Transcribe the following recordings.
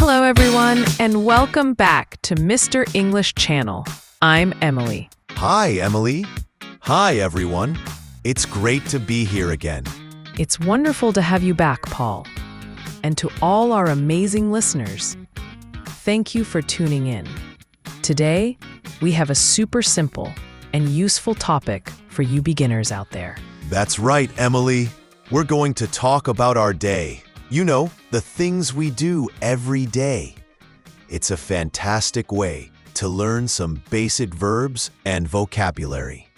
Hello, everyone, and welcome back to Mr. English Channel. I'm Emily. Hi, Emily. Hi, everyone. It's great to be here again. It's wonderful to have you back, Paul. And to all our amazing listeners, thank you for tuning in. Today, we have a super simple and useful topic for you beginners out there. That's right, Emily. We're going to talk about our day. You know, the things we do every day. It's a fantastic way to learn some basic verbs and vocabulary.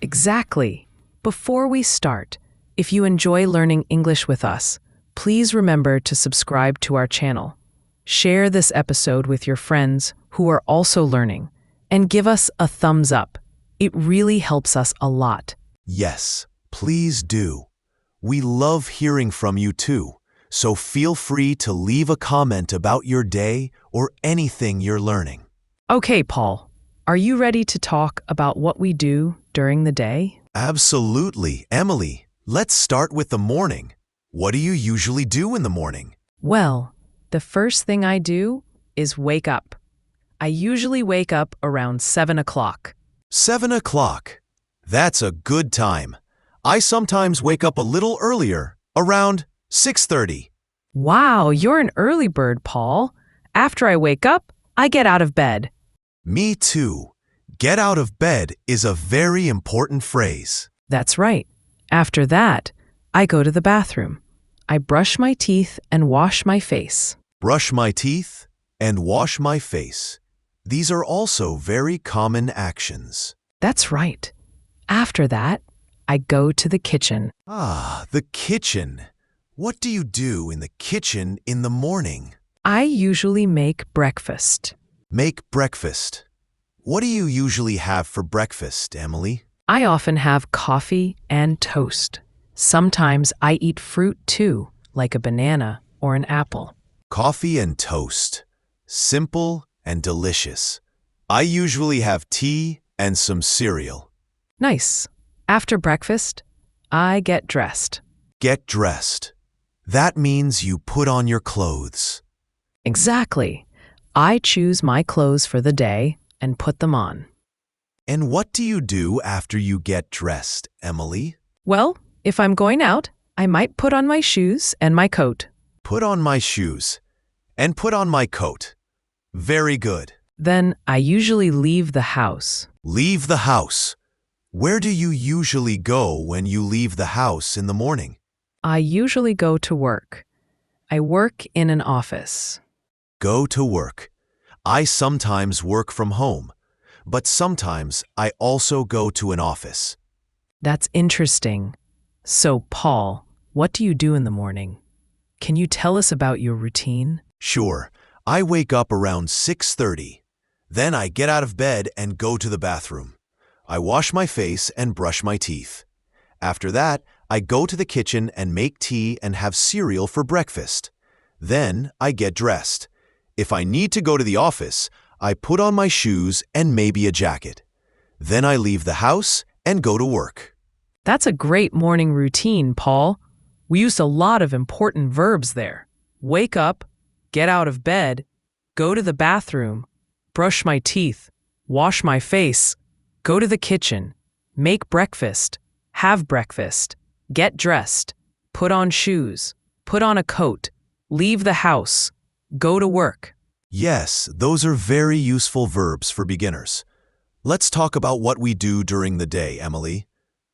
Exactly. Before we start, if you enjoy learning English with us, please remember to subscribe to our channel. Share this episode with your friends who are also learning, and give us a thumbs up. It really helps us a lot. Yes, please do. We love hearing from you too, so feel free to leave a comment about your day or anything you're learning. Okay, Paul, are you ready to talk about what we do during the day? Absolutely, Emily. Let's start with the morning. What do you usually do in the morning? Well, the first thing I do is wake up. I usually wake up around 7 o'clock. 7 o'clock. That's a good time. I sometimes wake up a little earlier, around 6:30. Wow, you're an early bird, Paul. After I wake up, I get out of bed. Me too. Get out of bed is a very important phrase. That's right. After that, I go to the bathroom. I brush my teeth and wash my face. Brush my teeth and wash my face. These are also very common actions. That's right. After that, I go to the kitchen. Ah, the kitchen. What do you do in the kitchen in the morning? I usually make breakfast. Make breakfast. What do you usually have for breakfast, Emily? I often have coffee and toast. Sometimes I eat fruit too, like a banana or an apple. Coffee and toast. Simple and delicious. I usually have tea and some cereal. Nice. After breakfast, I get dressed. Get dressed. That means you put on your clothes. Exactly. I choose my clothes for the day and put them on. And what do you do after you get dressed, Emily? Well, if I'm going out, I might put on my shoes and my coat. Put on my shoes and put on my coat. Very good. Then I usually leave the house. Leave the house. Where do you usually go when you leave the house in the morning? I usually go to work. I work in an office. Go to work. I sometimes work from home, but sometimes I also go to an office. That's interesting. So, Paul, what do you do in the morning? Can you tell us about your routine? Sure. I wake up around 6:30. Then I get out of bed and go to the bathroom. I wash my face and brush my teeth. After that, I go to the kitchen and make tea and have cereal for breakfast. Then I get dressed. If I need to go to the office, I put on my shoes and maybe a jacket. Then I leave the house and go to work. That's a great morning routine, Paul. We used a lot of important verbs there. Wake up, get out of bed, go to the bathroom, brush my teeth, wash my face, go to the kitchen, make breakfast, have breakfast, get dressed, put on shoes, put on a coat, leave the house, go to work. Yes, those are very useful verbs for beginners. Let's talk about what we do during the day, Emily.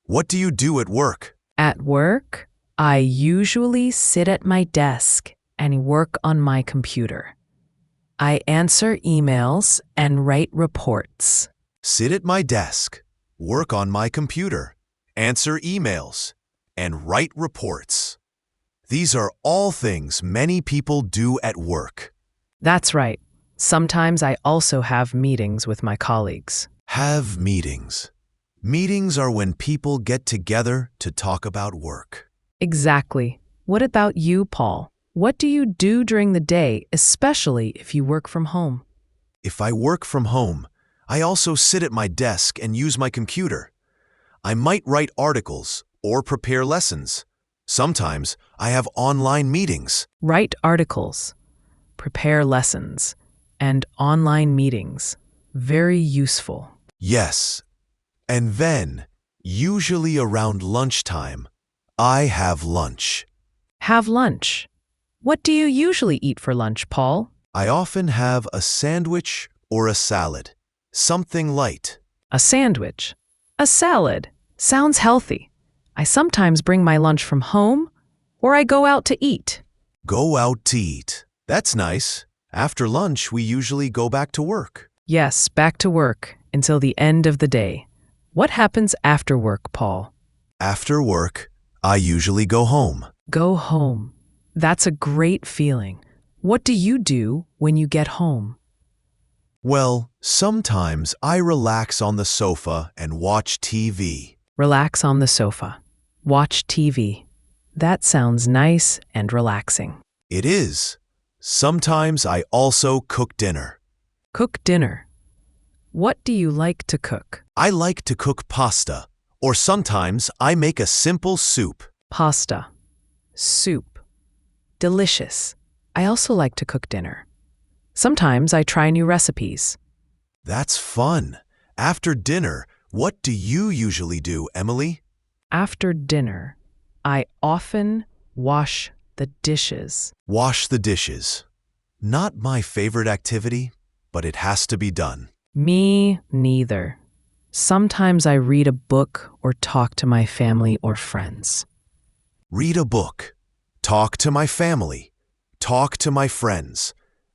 What do you do at work? At work, I usually sit at my desk and work on my computer. I answer emails and write reports. Sit at my desk, work on my computer, answer emails, and write reports. These are all things many people do at work. That's right. Sometimes I also have meetings with my colleagues. Have meetings. Meetings are when people get together to talk about work. Exactly. What about you, Paul? What do you do during the day, especially if you work from home? If I work from home, I also sit at my desk and use my computer. I might write articles or prepare lessons. Sometimes I have online meetings. Write articles. prepare lessons, and online meetings. Very useful. Yes. And then, usually around lunchtime, I have lunch. Have lunch. What do you usually eat for lunch, Paul? I often have a sandwich or a salad. Something light. A sandwich. A salad. Sounds healthy. I sometimes bring my lunch from home, or I go out to eat. Go out to eat. That's nice. After lunch, we usually go back to work. Yes, back to work until the end of the day. What happens after work, Paul? After work, I usually go home. Go home. That's a great feeling. What do you do when you get home? Well, sometimes I relax on the sofa and watch TV. Relax on the sofa. Watch TV. That sounds nice and relaxing. It is. Sometimes I also cook dinner. Cook dinner. What do you like to cook? I like to cook pasta, or sometimes I make a simple soup. Pasta. Soup. Delicious. I also like to cook dinner. Sometimes I try new recipes. That's fun. After dinner, what do you usually do, Emily? After dinner, I often wash the dishes. Wash the dishes. Not my favorite activity, but it has to be done. Me neither. Sometimes I read a book or talk to my family or friends. Read a book. Talk to my family. Talk to my friends.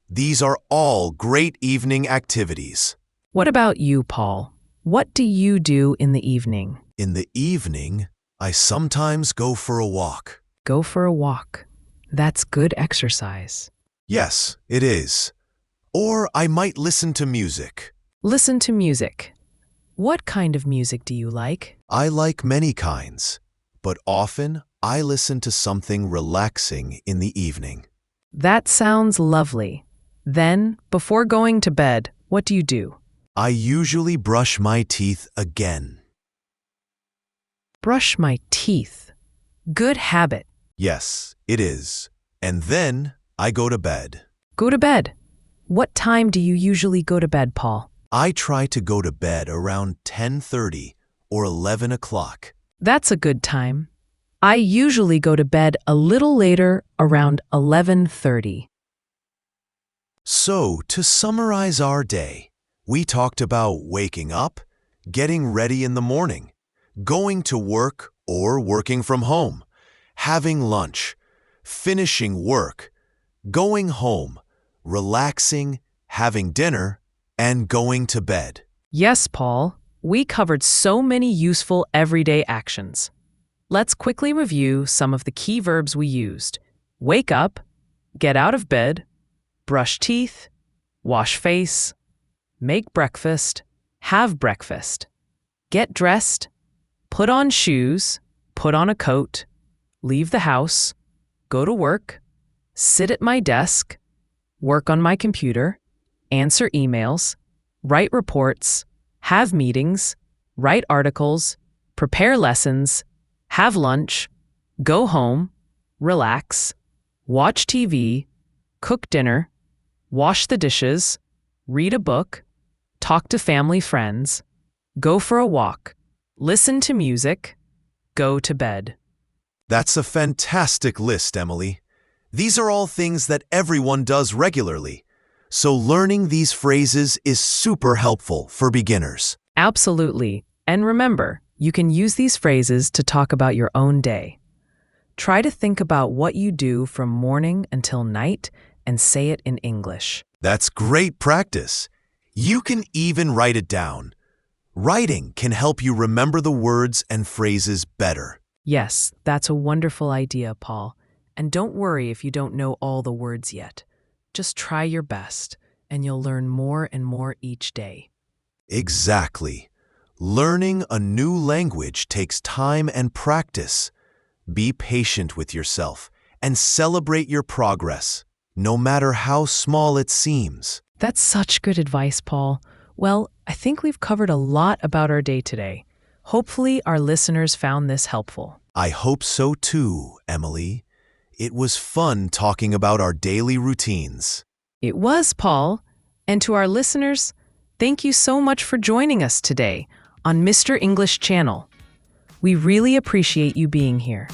These are all great evening activities. What about you, Paul? What do you do in the evening? In the evening, I sometimes go for a walk. Go for a walk. That's good exercise. Yes, it is. Or I might listen to music. Listen to music. What kind of music do you like? I like many kinds, but often I listen to something relaxing in the evening. That sounds lovely. Then, before going to bed, what do you do? I usually brush my teeth again. Brush my teeth. Good habit. Yes, it is. And then I go to bed. Go to bed. What time do you usually go to bed, Paul? I try to go to bed around 10:30 or 11 o'clock. That's a good time. I usually go to bed a little later, around 11:30. So, to summarize our day, we talked about waking up, getting ready in the morning, going to work or working from home, having lunch, finishing work, going home, relaxing, having dinner, and going to bed. Yes, Paul. We covered so many useful everyday actions. Let's quickly review some of the key verbs we used. Wake up, get out of bed, brush teeth, wash face, make breakfast, have breakfast, get dressed, put on shoes, put on a coat, leave the house, go to work, sit at my desk, work on my computer, answer emails, write reports, have meetings, write articles, prepare lessons, have lunch, go home, relax, watch TV, cook dinner, wash the dishes, read a book, talk to family friends, go for a walk, listen to music, go to bed. That's a fantastic list, Emily. These are all things that everyone does regularly. So learning these phrases is super helpful for beginners. Absolutely. And remember, you can use these phrases to talk about your own day. Try to think about what you do from morning until night and say it in English. That's great practice. You can even write it down. Writing can help you remember the words and phrases better. Yes, that's a wonderful idea, Paul. And don't worry if you don't know all the words yet. Just try your best, and you'll learn more and more each day. Exactly. Learning a new language takes time and practice. Be patient with yourself and celebrate your progress, no matter how small it seems. That's such good advice, Paul. Well, I think we've covered a lot about our day today. Hopefully, our listeners found this helpful. I hope so too, Emily. It was fun talking about our daily routines. It was, Paul. And to our listeners, thank you so much for joining us today on Mr. English Channel. We really appreciate you being here.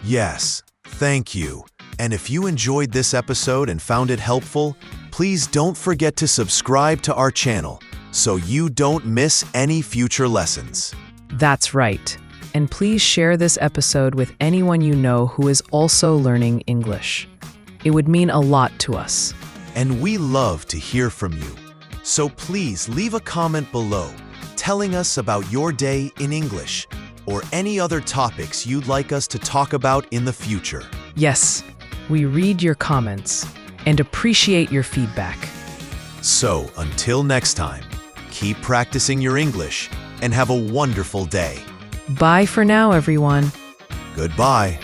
Yes, thank you. And if you enjoyed this episode and found it helpful, please don't forget to subscribe to our channel so you don't miss any future lessons. That's right. And please share this episode with anyone you know who is also learning English. It would mean a lot to us. And we love to hear from you. So please leave a comment below telling us about your day in English or any other topics you'd like us to talk about in the future. Yes, we read your comments and appreciate your feedback. So until next time, keep practicing your English and have a wonderful day. Bye for now, everyone. Goodbye.